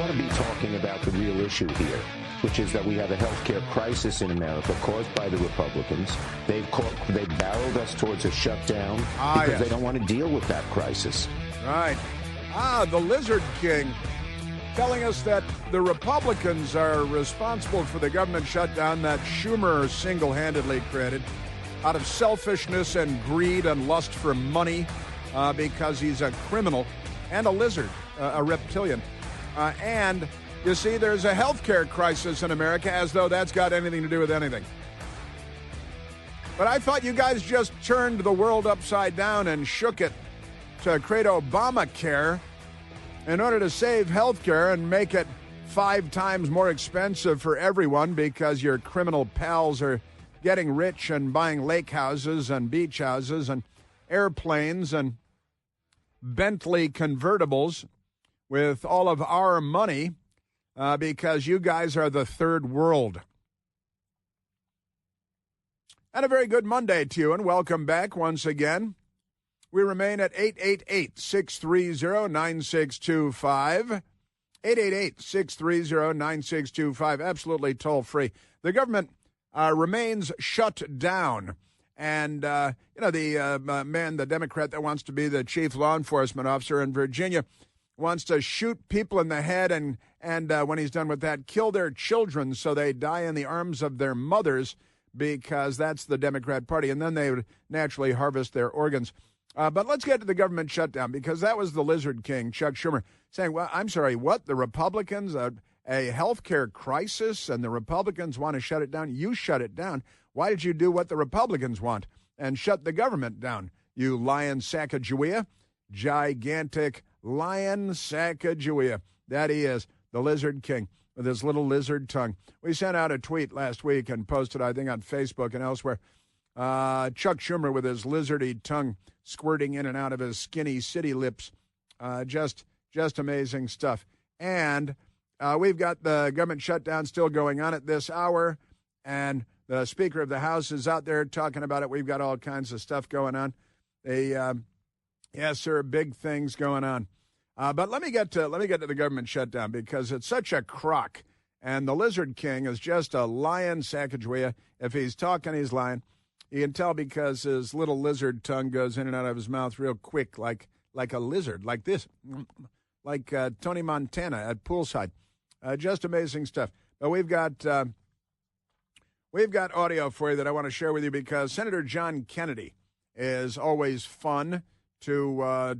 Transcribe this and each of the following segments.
ought to be talking about the real issue here, which is that we have a health care crisis in America caused by the Republicans. They've barreled us towards a shutdown because they don't want to deal with that crisis. Right. The Lizard King telling us that the Republicans are responsible for the government shutdown that Schumer single-handedly created out of selfishness and greed and lust for money because he's a criminal and a lizard, a reptilian. And, you see, there's a health care crisis in America as though that's got anything to do with anything. But I thought you guys just turned the world upside down and shook it to create Obamacare in order to save health care and make it 5 times more expensive for everyone because your criminal pals are getting rich and buying lake houses and beach houses and airplanes and Bentley convertibles with all of our money because you guys are the third world. And a very good Monday to you, and welcome back once again. We remain at 888-630-9625. 888-630-9625, absolutely toll-free. The government remains shut down. And, the man, the Democrat that wants to be the chief law enforcement officer in Virginia, wants to shoot people in the head and when he's done with that, kill their children so they die in the arms of their mothers because that's the Democrat Party. And then they would naturally harvest their organs. But let's get to the government shutdown because that was the Lizard King, Chuck Schumer, saying, well, I'm sorry, what? The Republicans, a health care crisis, and the Republicans want to shut it down? You shut it down. Why did you do what the Republicans want and shut the government down? You lion Sacagawea, gigantic lion Sacagawea. That he is, the Lizard King with his little lizard tongue. We sent out a tweet last week and posted, I think, on Facebook and elsewhere. Chuck Schumer with his lizardy tongue squirting in and out of his skinny city lips. Just amazing stuff. And we've got the government shutdown still going on at this hour, and the Speaker of the House is out there talking about it. We've got all kinds of stuff going on. Yes, sir, big things going on. But let me get to the government shutdown because it's such a crock. And the Lizard King is just a lion Sacagawea. If he's talking, he's lying. You can tell because his little lizard tongue goes in and out of his mouth real quick, like a lizard, like this, like Tony Montana at poolside. Just amazing stuff. But we've got audio for you that I want to share with you because Senator John Kennedy is always fun to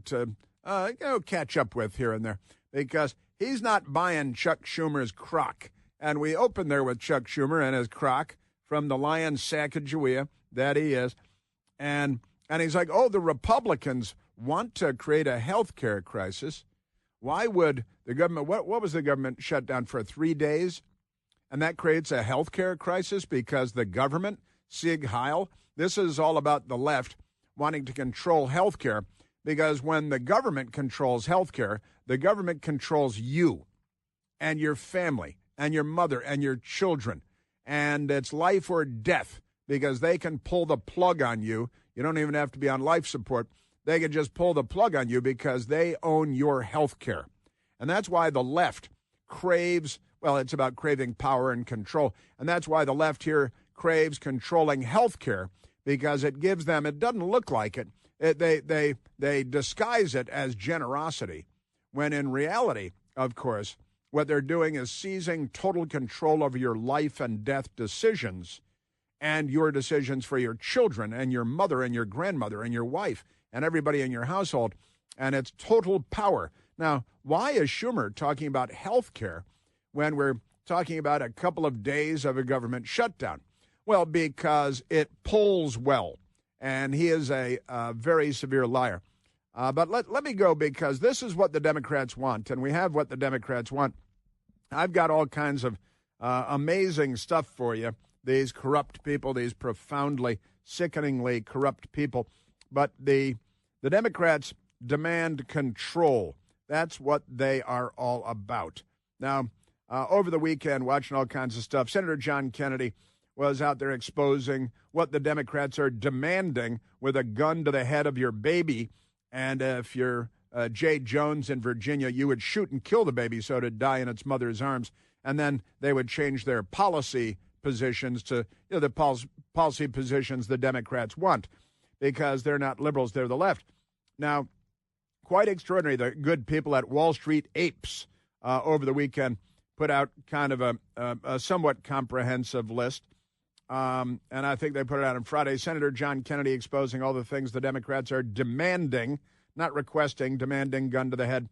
catch up with here and there because he's not buying Chuck Schumer's crock. And we open there with Chuck Schumer and his crock from the lion Sacagawea that he is. And he's like, oh, the Republicans want to create a health care crisis. Why would the government, what was the government shut down for 3 days? And that creates a health care crisis because the government, Sieg Heil, this is all about the left wanting to control health care because when the government controls health care, the government controls you and your family and your mother and your children. And it's life or death because they can pull the plug on you. You don't even have to be on life support. They can just pull the plug on you because they own your health care. And that's why the left craves, well, it's about craving power and control. And that's why the left here craves controlling health care because it gives them, it doesn't look like it. They disguise it as generosity when in reality, of course, what they're doing is seizing total control over your life and death decisions and your decisions for your children and your mother and your grandmother and your wife and everybody in your household. And it's total power. Now, why is Schumer talking about health care when we're talking about a couple of days of a government shutdown? Well, because it polls well, and he is a very severe liar. But let me go because this is what the Democrats want, and we have what the Democrats want. I've got all kinds of amazing stuff for you, these corrupt people, these profoundly, sickeningly corrupt people. But the Democrats demand control. That's what they are all about. Now, over the weekend, watching all kinds of stuff, Senator John Kennedy was out there exposing what the Democrats are demanding with a gun to the head of your baby. And if you're J. Jones in Virginia, you would shoot and kill the baby so it'd die in its mother's arms. And then they would change their policy positions to the policy positions the Democrats want, because they're not liberals, they're the left. Now, quite extraordinary, the good people at Wall Street Apes over the weekend put out kind of a somewhat comprehensive list. And I think they put it out on Friday. Senator John Kennedy exposing all the things the Democrats are demanding, not requesting, demanding, gun to the head.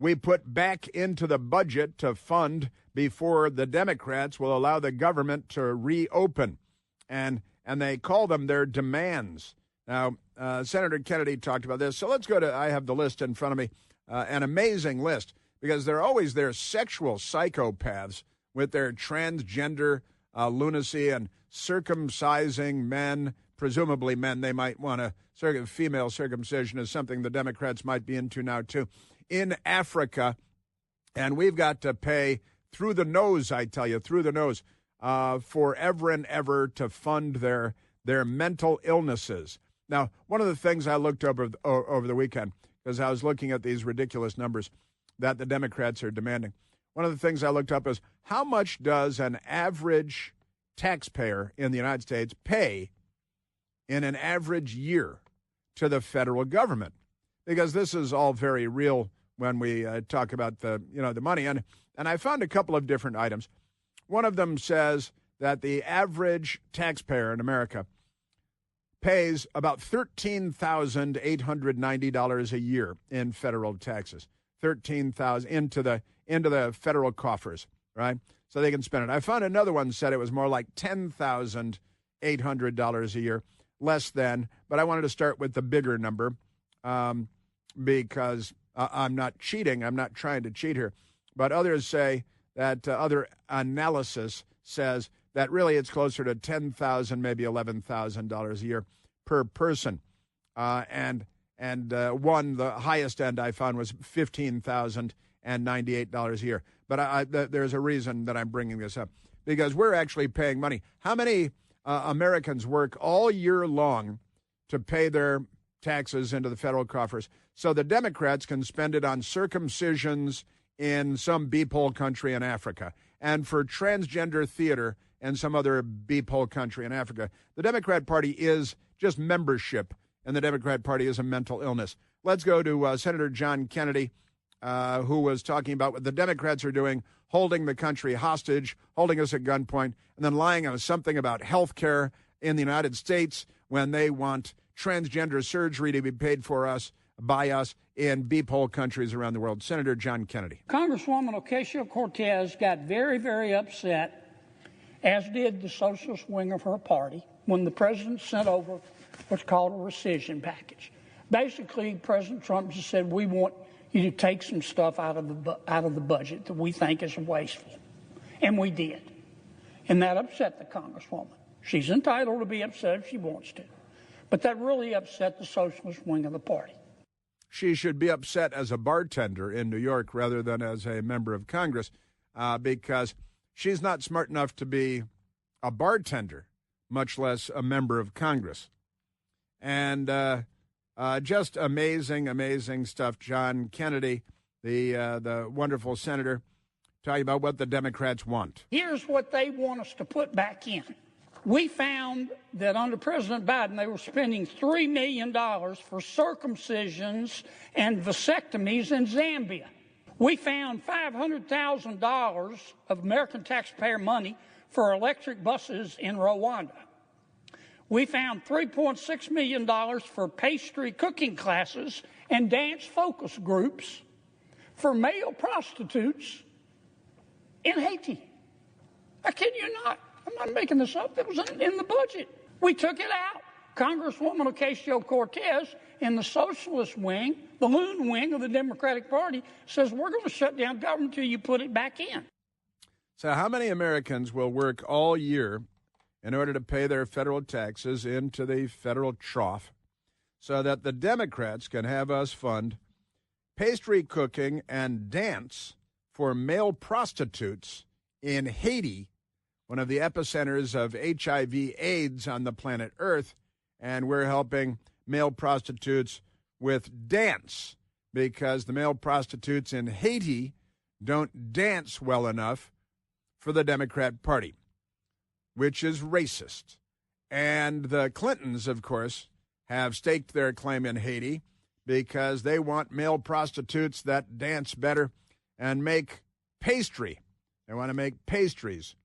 We put back into the budget to fund before the Democrats will allow the government to reopen. And they call them their demands. Now, Senator Kennedy talked about this. So let's go to, I have the list in front of me, an amazing list, because they're always their sexual psychopaths with their transgender lunacy and circumcising men, presumably men. They might want a female circumcision is something the Democrats might be into now, too, in Africa. And we've got to pay through the nose, I tell you, through the nose, forever and ever to fund their mental illnesses. Now, one of the things I looked over the weekend, because I was looking at these ridiculous numbers that the Democrats are demanding, one of the things I looked up is how much does an average taxpayer in the United States pay in an average year to the federal government? Because this is all very real when we talk about the money. And I found a couple of different items. One of them says that the average taxpayer in America pays about $13,890 a year in federal taxes. $13,000 into the federal coffers, right? So they can spend it. I found another one said it was more like $10,800 a year, less than. But I wanted to start with the bigger number because I'm not cheating. I'm not trying to cheat here. But others say that other analysis says that really it's closer to $10,000, maybe $11,000 a year per person. And the highest end I found was $15,098 a year. But there's a reason that I'm bringing this up, because we're actually paying money. How many Americans work all year long to pay their taxes into the federal coffers so the Democrats can spend it on circumcisions in some beephole country in Africa and for transgender theater and some other beephole country in Africa? The Democrat Party is just membership, and the Democrat Party is a mental illness. Let's go to Senator John Kennedy, who was talking about what the Democrats are doing, holding the country hostage, holding us at gunpoint, and then lying on something about health care in the United States when they want transgender surgery to be paid for us, by us, in beephole countries around the world. Senator John Kennedy. Congresswoman Ocasio-Cortez got very, very upset, as did the socialist wing of her party, when the president sent over what's called a rescission package. Basically, President Trump just said, we want you to take some stuff out of the budget that we think is wasteful. And we did. And that upset the Congresswoman. She's entitled to be upset if she wants to. But that really upset the socialist wing of the party. She should be upset as a bartender in New York rather than as a member of Congress, because she's not smart enough to be a bartender, much less a member of Congress. And just amazing, amazing stuff. John Kennedy, the wonderful senator, talking about what the Democrats want. Here's what they want us to put back in. We found that under President Biden, they were spending $3 million for circumcisions and vasectomies in Zambia. We found $500,000 of American taxpayer money for electric buses in Rwanda. We found $3.6 million for pastry cooking classes and dance focus groups for male prostitutes in Haiti. I kid you not. I'm not making this up. That was in the budget. We took it out. Congresswoman Ocasio-Cortez in the socialist wing, the loon wing of the Democratic Party, says we're going to shut down government until you put it back in. So how many Americans will work all year in order to pay their federal taxes into the federal trough so that the Democrats can have us fund pastry cooking and dance for male prostitutes in Haiti, one of the epicenters of HIV/AIDS on the planet Earth, and we're helping male prostitutes with dance because the male prostitutes in Haiti don't dance well enough for the Democrat Party, which is racist. And the Clintons, of course, have staked their claim in Haiti because they want male prostitutes that dance better and make pastry. They want to make pastries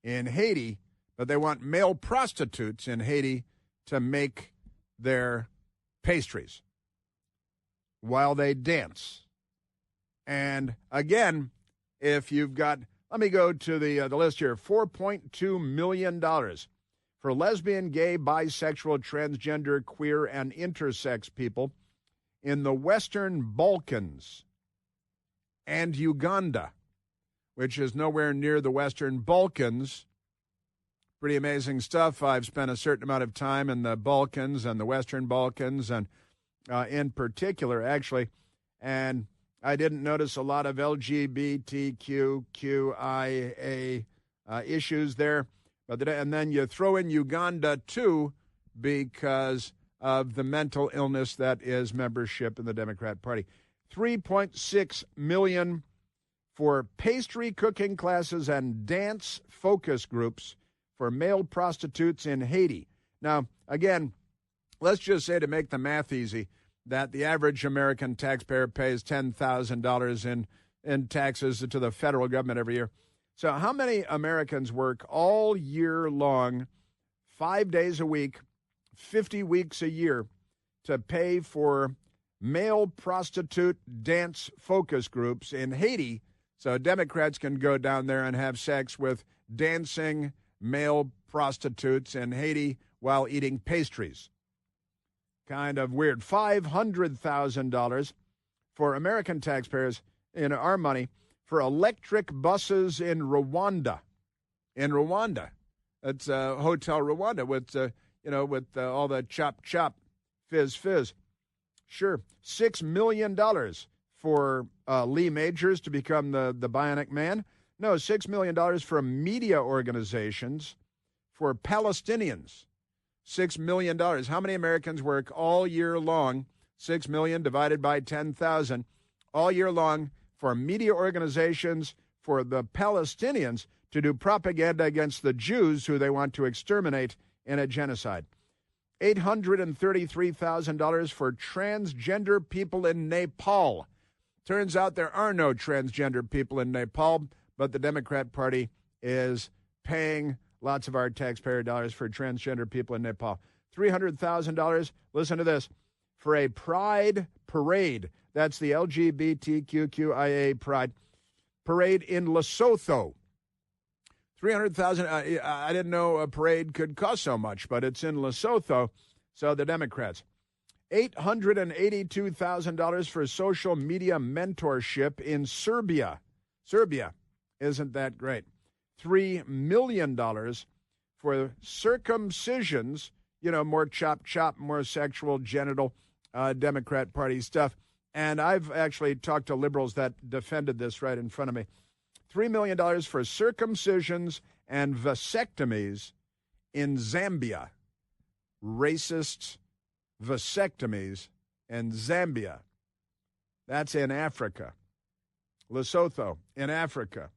in Haiti, but they want male prostitutes in Haiti to make their pastries while they dance. And again, if you've got, let me go to the list here, $4.2 million for lesbian, gay, bisexual, transgender, queer, and intersex people in the Western Balkans and Uganda, which is nowhere near the Western Balkans. Pretty amazing stuff. I've spent a certain amount of time in the Balkans and the Western Balkans, and in particular, actually, and I didn't notice a lot of LGBTQIA issues there. And then you throw in Uganda, too, because of the mental illness that is membership in the Democrat Party. $3.6 million for pastry cooking classes and dance focus groups for male prostitutes in Haiti. Now, again, let's just say, to make the math easy, that the average American taxpayer pays $10,000 in taxes to the federal government every year. So how many Americans work all year long, 5 days a week, 50 weeks a year, to pay for male prostitute dance focus groups in Haiti so Democrats can go down there and have sex with dancing male prostitutes in Haiti while eating pastries? Kind of weird. $500,000 for American taxpayers, in our money, for electric buses in Rwanda. In Rwanda. It's Hotel Rwanda with, with all the chop, chop, fizz, fizz. Sure. $6 million for Lee Majors to become the Bionic Man. No, $6 million for media organizations for Palestinians. $6 million. How many Americans work all year long? 6 million divided by 10,000 all year long for media organizations for the Palestinians to do propaganda against the Jews who they want to exterminate in a genocide. $833,000 for transgender people in Nepal. Turns out there are no transgender people in Nepal, but the Democrat Party is paying lots of our taxpayer dollars for transgender people in Nepal. $300,000, listen to this, for a pride parade. That's the LGBTQIA pride parade in Lesotho. $300,000. I didn't know a parade could cost so much, but it's in Lesotho, so the Democrats. $882,000 for social media mentorship in Serbia. Serbia, isn't that great? $3 million for circumcisions, more chop, chop, more sexual, genital, Democrat Party stuff. And I've actually talked to liberals that defended this right in front of me. $3 million for circumcisions and vasectomies in Zambia. Racist vasectomies in Zambia. That's in Africa. Lesotho in Africa.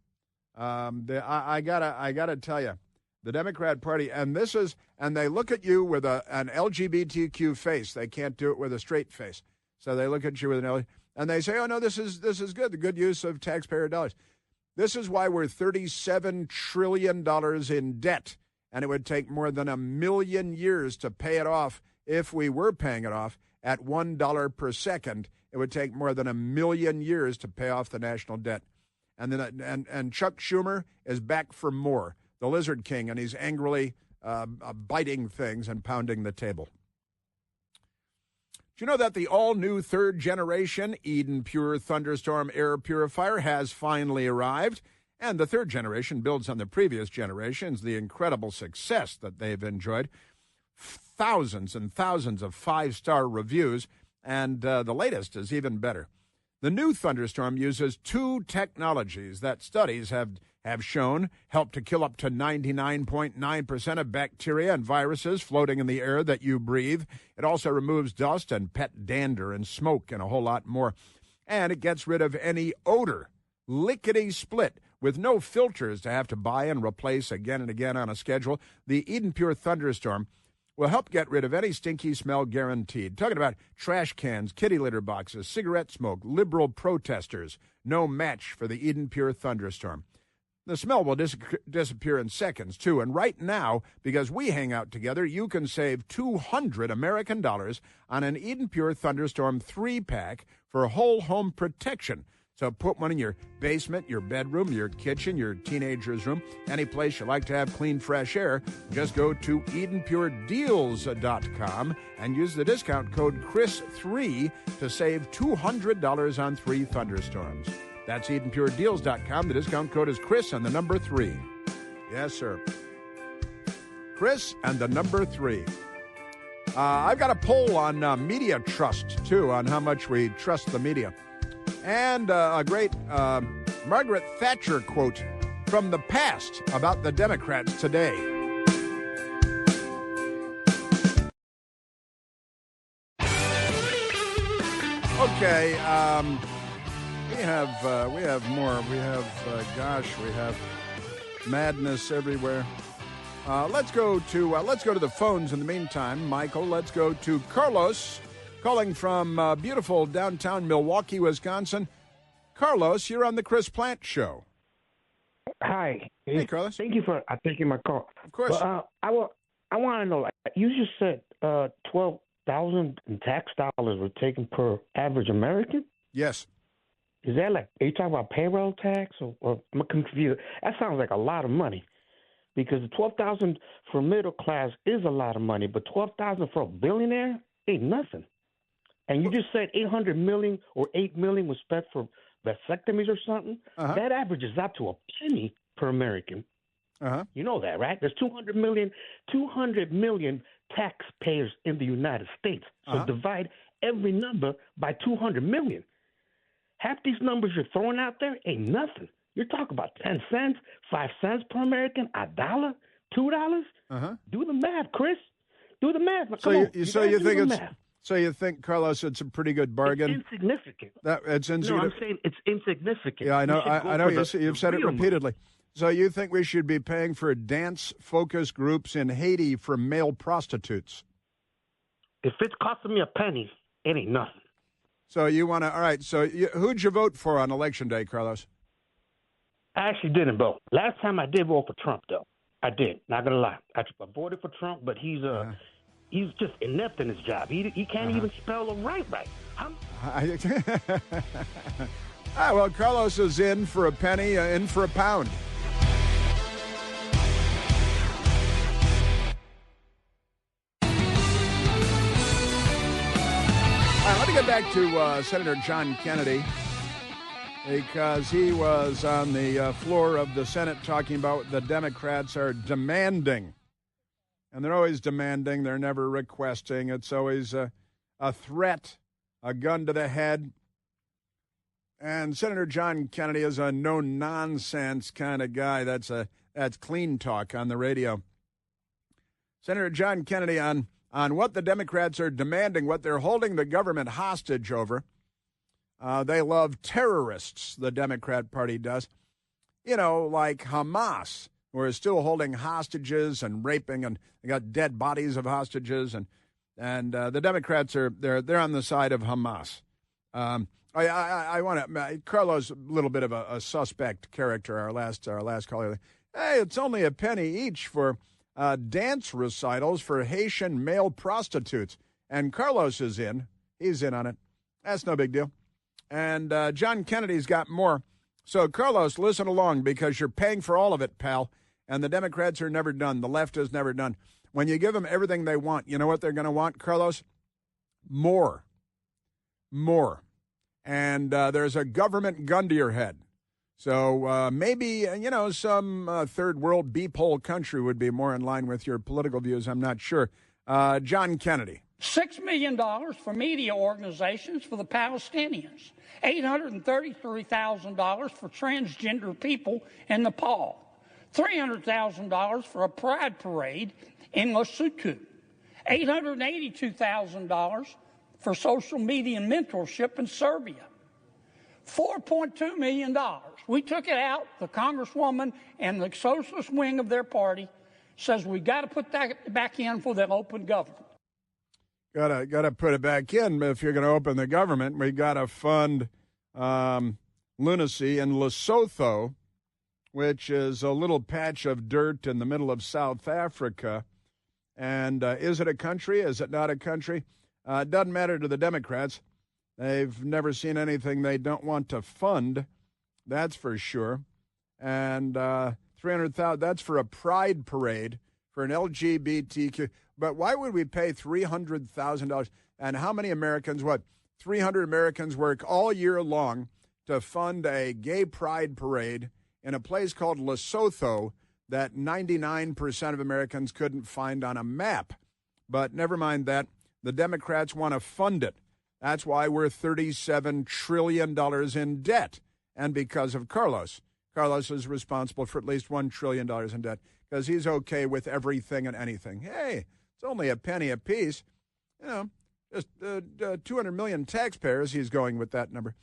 I gotta tell you, the Democrat Party, and they look at you with an LGBTQ face. They can't do it with a straight face. So they look at you with an L, and they say, "Oh no, this is good. The good use of taxpayer dollars." This is why we're $37 trillion in debt, and it would take more than 1 million years to pay it off. If we were paying it off at $1 per second, it would take more than 1 million years to pay off the national debt. And then and Chuck Schumer is back for more, the Lizard King, and he's angrily biting things and pounding the table. Do you know that the all-new third-generation Eden Pure Thunderstorm air purifier has finally arrived? And the third generation builds on the previous generations, the incredible success that they've enjoyed. Thousands and thousands of 5-star reviews, and the latest is even better. The new Thunderstorm uses 2 technologies that studies have have shown help to kill up to 99.9% of bacteria and viruses floating in the air that you breathe. It also removes dust and pet dander and smoke and a whole lot more. And it gets rid of any odor, lickety-split, with no filters to have to buy and replace again and again on a schedule. The Eden Pure Thunderstorm will help get rid of any stinky smell guaranteed. Talking about trash cans, kitty litter boxes, cigarette smoke, liberal protesters. No match for the Eden Pure Thunderstorm. The smell will disappear in seconds, too. And right now, because we hang out together, you can save $200 American on an Eden Pure Thunderstorm 3-pack for whole home protection. So put one in your basement, your bedroom, your kitchen, your teenager's room, any place you like to have clean, fresh air. Just go to EdenPureDeals.com and use the discount code Chris3 to save $200 on 3 thunderstorms. That's EdenPureDeals.com. The discount code is Chris and the number 3. Yes, sir. Chris and the number 3. I've got a poll on media trust, too, on how much we trust the media. And a great Margaret Thatcher quote from the past about the Democrats today. Okay, we have more. We have madness everywhere. Let's go to the phones in the meantime, Michael. Let's go to Carlos, calling from beautiful downtown Milwaukee, Wisconsin. Carlos, you're on the Chris Plant Show. Hi. Hey, Carlos. Thank you for taking my call. Of course. But, I want to know, you just said 12,000 in tax dollars were taken per average American? Yes. Is that are you talking about payroll tax? Or I'm confused. That sounds like a lot of money. Because the 12,000 for middle class is a lot of money, but 12,000 for a billionaire ain't nothing. And you just said 800 million or 8 million was spent for vasectomies or something. Uh-huh. That averages out to a penny per American. Uh-huh. You know that, right? There's 200 million taxpayers in the United States. So divide every number by 200 million. Half these numbers you're throwing out there ain't nothing. You're talking about 10 cents, 5 cents per American, $1, $2. Uh-huh. Do the math, Chris. Do the math. So you think, Carlos, it's a pretty good bargain? It's insignificant. It's insignificant. No, I'm saying it's insignificant. Yeah, I know. I know. You've said it repeatedly. So you think we should be paying for dance focus groups in Haiti for male prostitutes? If it's costing me a penny, it ain't nothing. So you want to? All right. So who'd you vote for on Election Day, Carlos? I actually didn't vote. Last time I did vote for Trump, though. I did. Not gonna lie. I voted for Trump, but he's just inept in his job. He can't even spell a right. Well, Carlos is in for a penny, in for a pound. All right, let me get back to Senator John Kennedy, because he was on the floor of the Senate talking about what the Democrats are demanding. And they're always demanding. They're never requesting. It's always a threat, a gun to the head. And Senator John Kennedy is a no-nonsense kind of guy. That's clean talk on the radio. Senator John Kennedy on what the Democrats are demanding, what they're holding the government hostage over. They love terrorists, the Democrat Party does. You know, like Hamas, who are still holding hostages and raping, and they got dead bodies of hostages, and the Democrats they're on the side of Hamas. I want to Carlos, a little bit of a suspect character. Our last caller. Hey, it's only a penny each for dance recitals for Haitian male prostitutes, and Carlos is in. He's in on it. That's no big deal. And John Kennedy's got more. So, Carlos, listen along, because you're paying for all of it, pal. And the Democrats are never done. The left is never done. When you give them everything they want, you know what they're going to want, Carlos? More. And there's a government gun to your head. So maybe, some third world beep-hole country would be more in line with your political views. I'm not sure. John Kennedy. $6 million for media organizations for the Palestinians, $833,000 for transgender people in Nepal, $300,000 for a pride parade in Lesotho, $882,000 for social media mentorship in Serbia, $4.2 million. We took it out. The Congresswoman and the socialist wing of their party says we got to put that back in for the open government. Got to put it back in if you're going to open the government. We got to fund lunacy in Lesotho, which is a little patch of dirt in the middle of South Africa. And is it a country? Is it not a country? It doesn't matter to the Democrats. They've never seen anything they don't want to fund, that's for sure. And $300,000, that's for a pride parade for an LGBTQ. But why would we pay $300,000? And how many Americans, 300 Americans work all year long to fund a gay pride parade in a place called Lesotho that 99% of Americans couldn't find on a map. But never mind that. The Democrats want to fund it. That's why we're $37 trillion in debt. And because of Carlos. Carlos is responsible for at least $1 trillion in debt because he's okay with everything and anything. Hey, it's only a penny apiece. You know, just 200 million taxpayers, he's going with that number.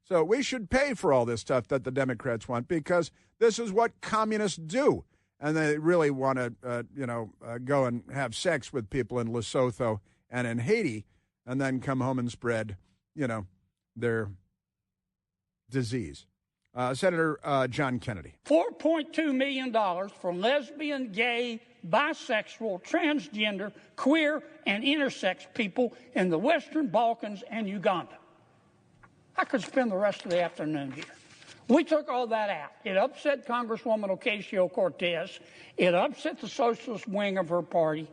So we should pay for all this stuff that the Democrats want because this is what communists do. And they really want to, go and have sex with people in Lesotho and in Haiti and then come home and spread, their disease. Senator John Kennedy. $4.2 million for lesbian, gay, bisexual, transgender, queer, and intersex people in the Western Balkans and Uganda. I could spend the rest of the afternoon here. We took all that out. It upset Congresswoman Ocasio-Cortez. It upset the socialist wing of her party.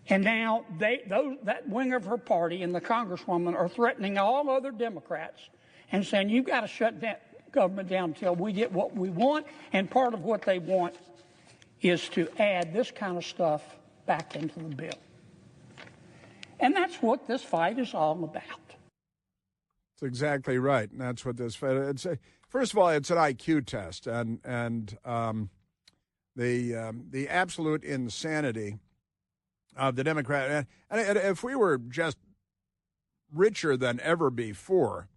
And now that wing of her party and the Congresswoman are threatening all other Democrats and saying, you've got to shut that government down until we get what we want. And part of what they want is to add this kind of stuff back into the bill. And that's what this fight is all about. That's exactly right. And that's what this fight is. First of all, it's an IQ test, and the absolute insanity of the Democrat. And if we were just richer than ever before,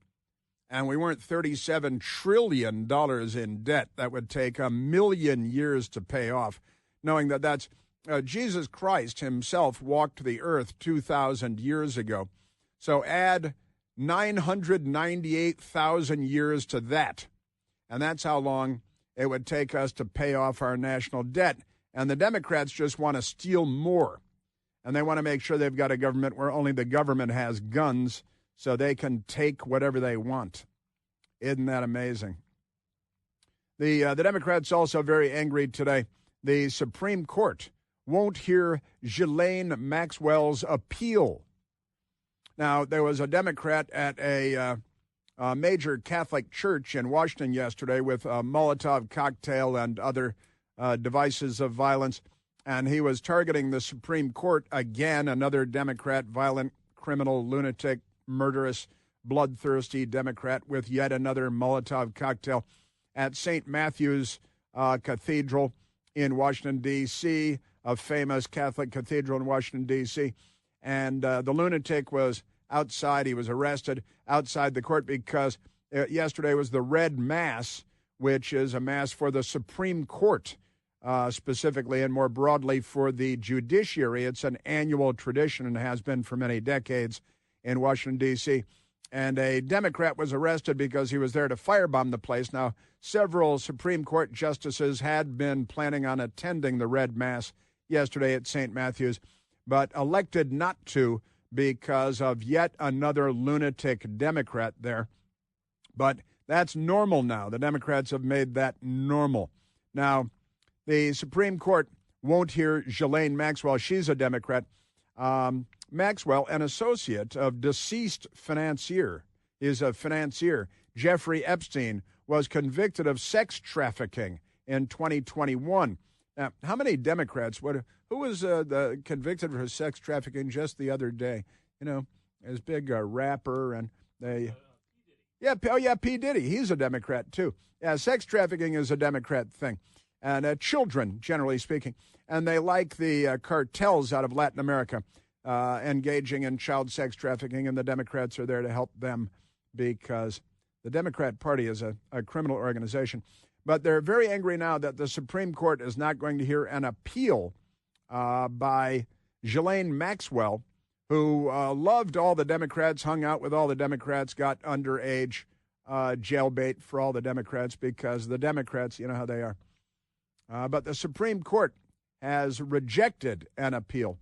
and we weren't $37 trillion in debt, that would take 1,000,000 years to pay off, knowing that that's Jesus Christ himself walked the earth 2,000 years ago. So add 998,000 years to that. And that's how long it would take us to pay off our national debt. And the Democrats just want to steal more. And they want to make sure they've got a government where only the government has guns so they can take whatever they want. Isn't that amazing? The Democrats also very angry today. The Supreme Court won't hear Ghislaine Maxwell's appeal. Now, there was a Democrat at a major Catholic church in Washington yesterday with a Molotov cocktail and other devices of violence, and he was targeting the Supreme Court again, another Democrat, violent, criminal, lunatic, murderous, bloodthirsty Democrat with yet another Molotov cocktail at St. Matthew's Cathedral in Washington, D.C., a famous Catholic cathedral in Washington, D.C., and the lunatic was outside. He was arrested outside the court because yesterday was the Red Mass, which is a mass for the Supreme Court specifically and more broadly for the judiciary. It's an annual tradition and has been for many decades in Washington, D.C., and a Democrat was arrested because he was there to firebomb the place. Now, several Supreme Court justices had been planning on attending the Red Mass yesterday at St. Matthew's, but elected not to because of yet another lunatic Democrat there. But that's normal now. The Democrats have made that normal. Now, the Supreme Court won't hear Ghislaine Maxwell. She's a Democrat. Maxwell, an associate of deceased financier, is a financier. Jeffrey Epstein was convicted of sex trafficking in 2021. Now, how many Democrats? Who was convicted for sex trafficking just the other day? You know, his big rapper, and they. P. Diddy. He's a Democrat too. Yeah, sex trafficking is a Democrat thing, and children, generally speaking, and they like the cartels out of Latin America engaging in child sex trafficking, and the Democrats are there to help them because the Democrat Party is a criminal organization. But they're very angry now that the Supreme Court is not going to hear an appeal by Ghislaine Maxwell, who loved all the Democrats, hung out with all the Democrats, got underage jailbait for all the Democrats because the Democrats, you know how they are. But the Supreme Court has rejected an appeal,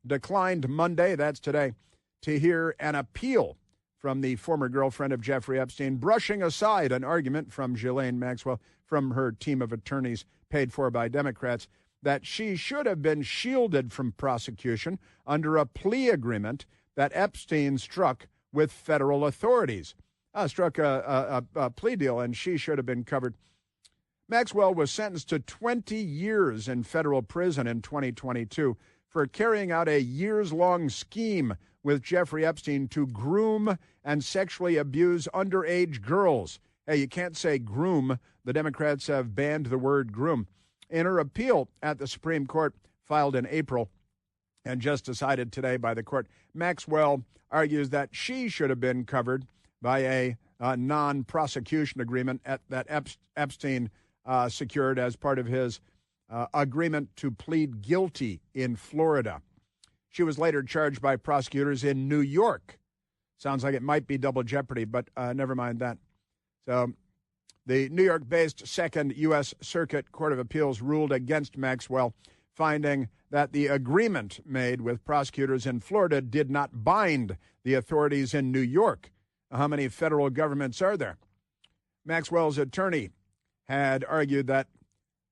declined Monday, that's today, to hear an appeal from the former girlfriend of Jeffrey Epstein, brushing aside an argument from Ghislaine Maxwell, from her team of attorneys paid for by Democrats, that she should have been shielded from prosecution under a plea agreement that Epstein struck with federal authorities. Struck a plea deal, and she should have been covered. Maxwell was sentenced to 20 years in federal prison in 2022 for carrying out a years-long scheme with Jeffrey Epstein to groom and sexually abuse underage girls. Hey, you can't say groom. The Democrats have banned the word groom. In her appeal at the Supreme Court, filed in April and just decided today by the court, Maxwell argues that she should have been covered by a non-prosecution agreement that Epstein secured as part of his agreement to plead guilty in Florida. She was later charged by prosecutors in New York. Sounds like it might be double jeopardy, but never mind that. So the New York-based Second U.S. Circuit Court of Appeals ruled against Maxwell, finding that the agreement made with prosecutors in Florida did not bind the authorities in New York. How many federal governments are there? Maxwell's attorney had argued that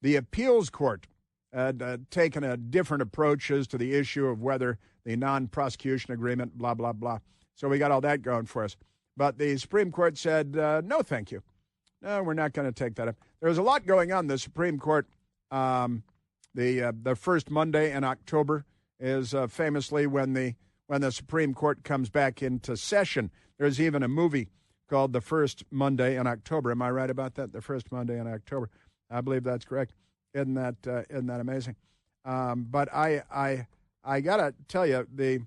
the appeals court had taken a different approach as to the issue of whether the non-prosecution agreement, blah, blah, blah. So we got all that going for us. But the Supreme Court said, no, thank you. No, we're not going to take that up. There's a lot going on. The Supreme Court, the first Monday in October is famously when the Supreme Court comes back into session. There's even a movie called The First Monday in October. Am I right about that? The First Monday in October. I believe that's correct. Isn't that amazing? But I got to tell you, the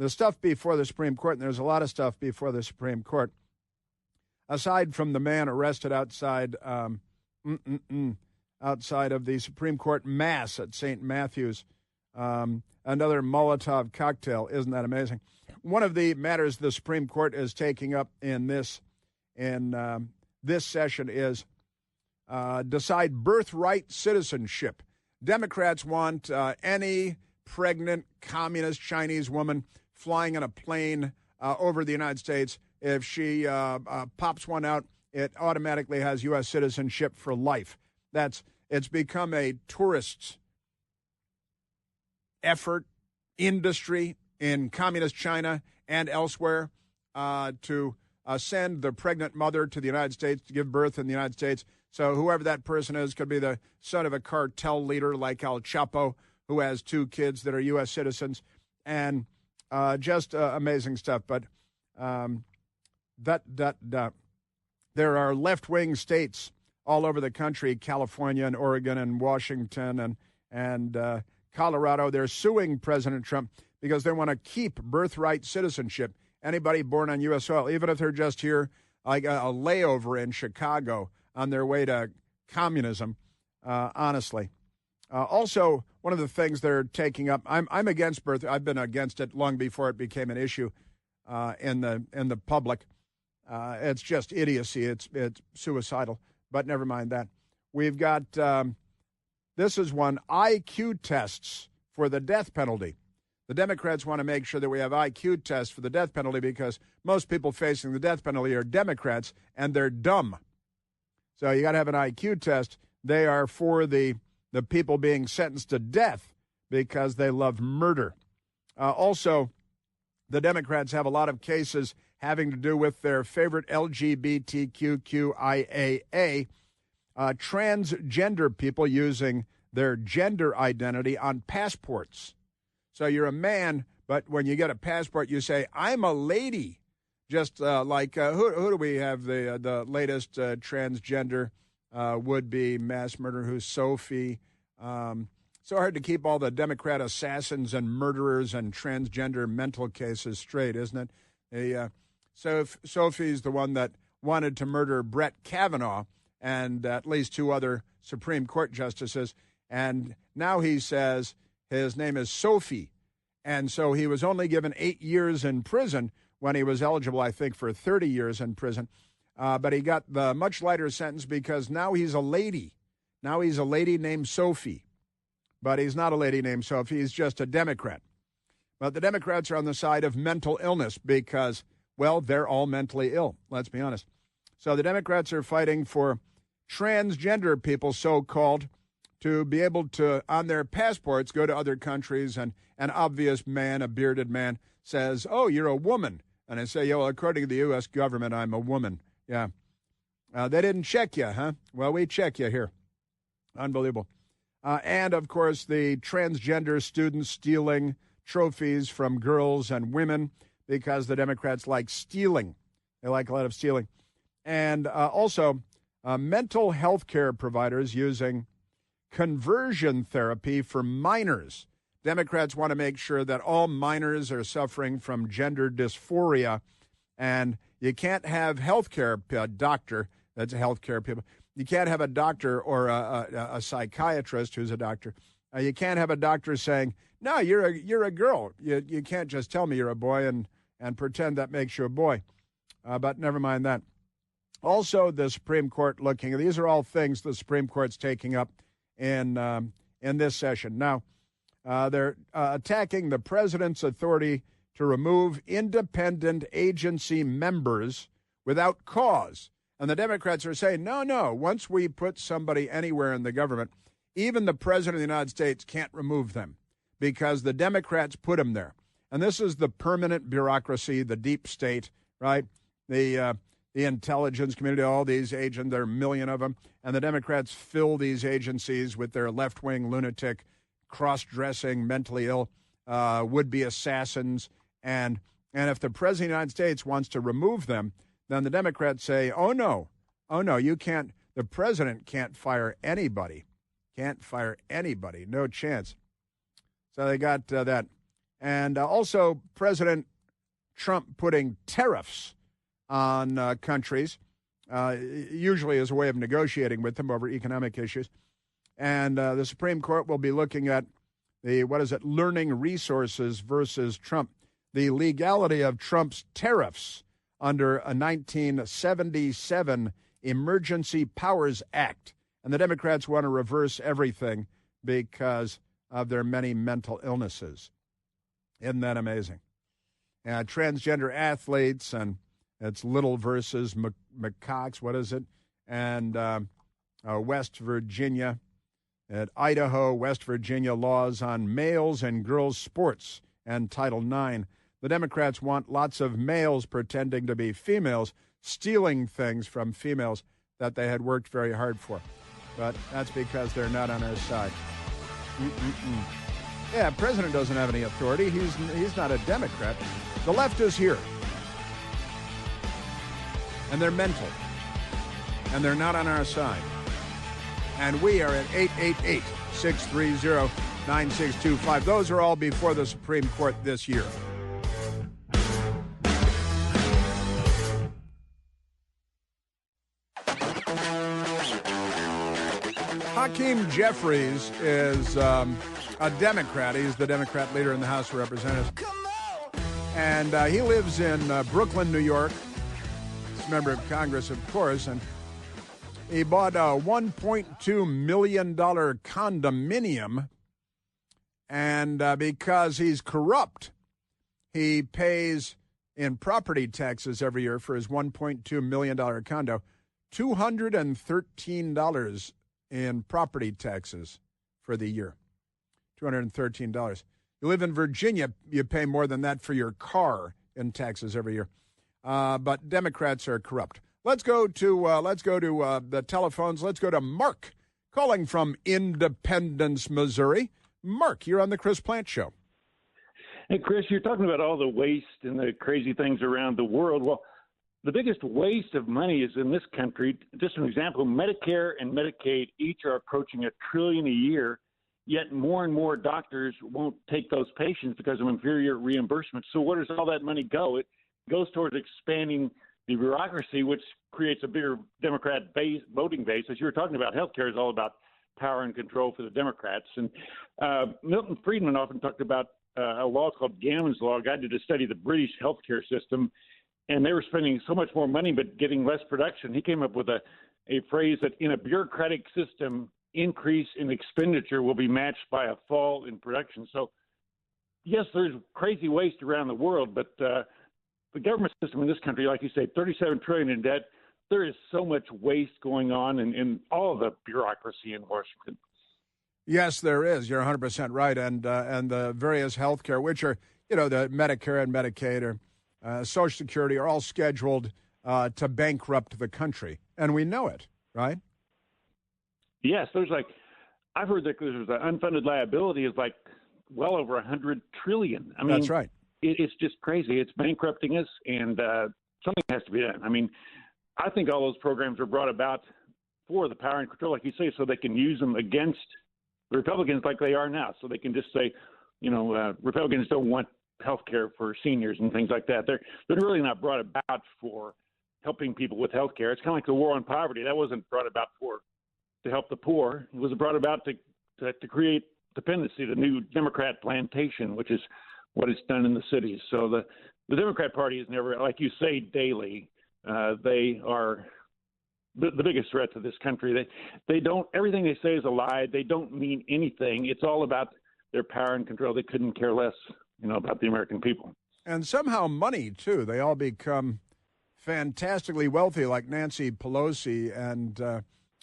stuff before the Supreme Court, and there's a lot of stuff before the Supreme Court, aside from the man arrested outside outside of the Supreme Court Mass at St. Matthew's, another Molotov cocktail. Isn't that amazing? One of the matters the Supreme Court is taking up in this session is decide birthright citizenship. Democrats want any pregnant communist Chinese woman flying in a plane over the United States. If she pops one out, it automatically has U.S. citizenship for life. It's become a tourist's effort, industry in communist China and elsewhere to send the pregnant mother to the United States to give birth in the United States. So whoever that person is could be the son of a cartel leader like El Chapo, who has 2 kids that are U.S. citizens, and just amazing stuff. But there are left-wing states all over the country, California and Oregon and Washington and Colorado. They're suing President Trump because they want to keep birthright citizenship. Anybody born on U.S. soil, even if they're just here like a layover in Chicago on their way to communism, honestly. Also, one of the things they're taking up, I'm against birth. I've been against it long before it became an issue in the public. It's just idiocy. It's suicidal. But never mind that. We've got this is one, IQ tests for the death penalty. The Democrats want to make sure that we have IQ tests for the death penalty because most people facing the death penalty are Democrats and they're dumb. So you got to have an IQ test. They are for the people being sentenced to death because they love murder. Also, the Democrats have a lot of cases having to do with their favorite LGBTQIAA, transgender people using their gender identity on passports. So you're a man, but when you get a passport, you say, I'm a lady. Just like, who do we have? The latest transgender would-be mass murderer, who's Sophie. So hard to keep all the Democrat assassins and murderers and transgender mental cases straight, isn't it? Sophie's the one that wanted to murder Brett Kavanaugh and at least two other Supreme Court justices. And now he says his name is Sophie. And so he was only given 8 years in prison when he was eligible, I think, for 30 years in prison. But he got the much lighter sentence because now he's a lady. Now he's a lady named Sophie. But he's not a lady named Sophie. He's just a Democrat. But the Democrats are on the side of mental illness because, well, they're all mentally ill. Let's be honest. So the Democrats are fighting for transgender people, so-called, to be able to, on their passports, go to other countries, and an obvious man, a bearded man, says, oh, you're a woman. And I say, yeah, well, according to the U.S. government, I'm a woman. Yeah. They didn't check you, huh? Well, we check you here. Unbelievable. And, of course, the transgender students stealing trophies from girls and women because the Democrats like stealing. They like a lot of stealing. And also mental health care providers using conversion therapy for minors. Democrats want to make sure that all minors are suffering from gender dysphoria, and you can't have health care doctor, that's health care people. You can't have a doctor or a psychiatrist who's a doctor. You can't have a doctor saying, no, you're a girl. You can't just tell me you're a boy and pretend that makes you a boy. But never mind that. Also, the Supreme Court looking, these are all things the Supreme Court's taking up in this session. Now, they're attacking the president's authority to remove independent agency members without cause. And the Democrats are saying, no, once we put somebody anywhere in the government, even the president of the United States can't remove them because the Democrats put them there. And this is the permanent bureaucracy, the deep state, right? The intelligence community, all these agents, there are a million of them. And the Democrats fill these agencies with their left-wing lunatic, cross-dressing, mentally ill, would-be assassins. And if the president of the United States wants to remove them, then the Democrats say, oh, no, you can't. The president can't fire anybody. Can't fire anybody. No chance. So they got that. And also President Trump putting tariffs on countries, usually as a way of negotiating with them over economic issues. And the Supreme Court will be looking at learning resources versus Trump, the legality of Trump's tariffs under a 1977 Emergency Powers Act. And the Democrats want to reverse everything because of their many mental illnesses. Isn't that amazing? Transgender athletes, and it's Little versus McCox, what is it? And West Virginia, at Idaho, West Virginia, laws on males and girls' sports and Title IX. The Democrats want lots of males pretending to be females, stealing things from females that they had worked very hard for. But that's because they're not on our side. Yeah, president doesn't have any authority. He's not a Democrat. The left is here. And they're mental. And they're not on our side. And we are at 888-630-9625. Those are all before the Supreme Court this year. Hakeem Jeffries is a Democrat. He's the Democrat leader in the House of Representatives. And he lives in Brooklyn, New York. He's a member of Congress, of course. And he bought a $1.2 million condominium. And because he's corrupt, he pays in property taxes every year for his $1.2 million condo, $213 in property taxes for the year. $213. You live in Virginia, you pay more than that for your car in taxes every year. But Democrats are corrupt. Let's go to the telephones. Let's go to Mark calling from Independence, Missouri. Mark, you're on the Chris Plant Show. Hey, Chris, you're talking about all the waste and the crazy things around the world. Well, the biggest waste of money is in this country. Just an example, Medicare and Medicaid each are approaching $1 trillion a year, yet more and more doctors won't take those patients because of inferior reimbursement. So where does all that money go? It goes towards expanding the bureaucracy, which creates a bigger Democrat base, voting base. As you were talking about, healthcare is all about power and control for the Democrats. And Milton Friedman often talked about a law called Gammon's Law, a guy did a study of the British healthcare system, and they were spending so much more money but getting less production. He came up with a phrase that in a bureaucratic system, increase in expenditure will be matched by a fall in production. So, yes, there's crazy waste around the world, but the government system in this country, like you say, $37 trillion in debt. There is so much waste going on in all of the bureaucracy in Washington. Yes, there is. You're 100% right. And the various health care, which are, the Medicare and Medicaid or Social Security, are all scheduled to bankrupt the country. And we know it, right? Yes. I've heard that there's an unfunded liability is well over $100 trillion. I mean, that's right. It's just crazy. It's bankrupting us, and something has to be done. I mean, I think all those programs are brought about for the power and control, like you say, so they can use them against the Republicans like they are now. So they can just say, Republicans don't want health care for seniors and things like that. They're really not brought about for helping people with health care. It's kind of like the war on poverty. That wasn't brought about to help the poor. It was brought about to create dependency, the new Democrat plantation, which is what it's done in the cities. So the Democrat Party is never, like you say, daily. They are the biggest threat to this country. They don't, everything they say is a lie. They don't mean anything. It's all about their power and control. They couldn't care less, about the American people. And somehow money, too. They all become fantastically wealthy, like Nancy Pelosi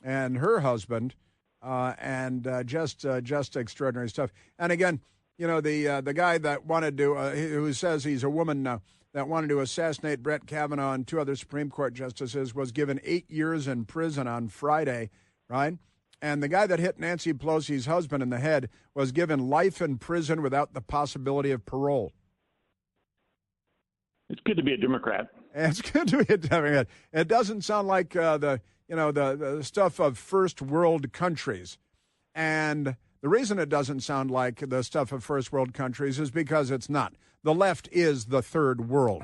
and her husband, and just extraordinary stuff. And again, the guy that wanted to, who says he's a woman now, that wanted to assassinate Brett Kavanaugh and two other Supreme Court justices was given 8 years in prison on Friday, right? And the guy that hit Nancy Pelosi's husband in the head was given life in prison without the possibility of parole. It's good to be a Democrat. It's good to be a Democrat. It doesn't sound like the stuff of first world countries. And the reason it doesn't sound like the stuff of first world countries is because it's not. The left is the third world.